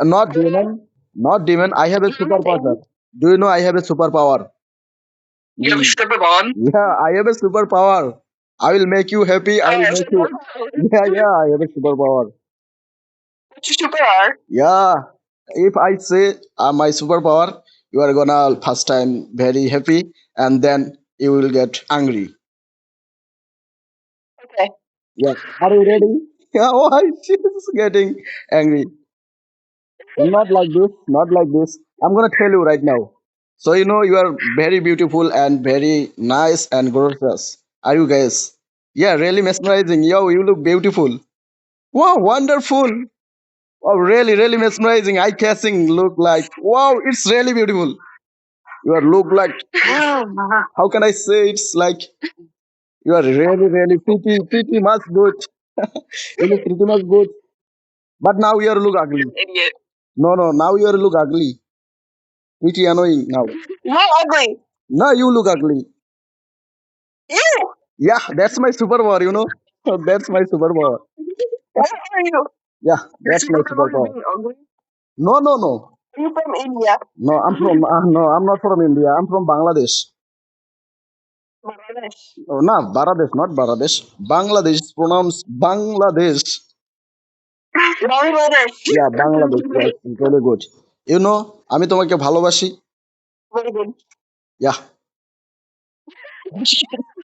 Not demon. Not demon. I have a superpower. Do you know I have a superpower? You have a superpower? Yeah, I have a superpower. I will make you happy. I will make you. Yeah, I have a superpower. What's your superpower? Yeah. If I say my superpower, you are gonna first time very happy, and then you will get angry. Okay. Yeah. Are you ready? Yeah. Why she's getting angry? Not like this. Not like this. I'm gonna tell you right now. So you know you are very beautiful and very nice and gorgeous. Are you guys? Yeah, really mesmerizing. Yo, you look beautiful. Wow, wonderful. Oh, really, really mesmerizing. Eye catching. Look like wow. It's really beautiful. You are look like how can I say it's like you are really, really pretty much good. You look pretty much good. But now you are look ugly. Idiot. No, no. Now you are look ugly. Pretty annoying now. Not ugly. No, you look ugly. You. Yeah, that's my superpower, you know. That's my superpower. What are you? Yeah, that's my superpower. Being ugly? No, no, no. Are you from India? No, I'm from no, I'm not from India. I'm from Bangladesh. Bangladesh. Oh, no, Bangladesh, not Bangladesh. Bangladesh is pronounced Bangladesh. Bangladesh. Yeah, Bangladesh. Yes, really good. You know, আমি তোমাকে ভালোবাসি. Very good. Yeah.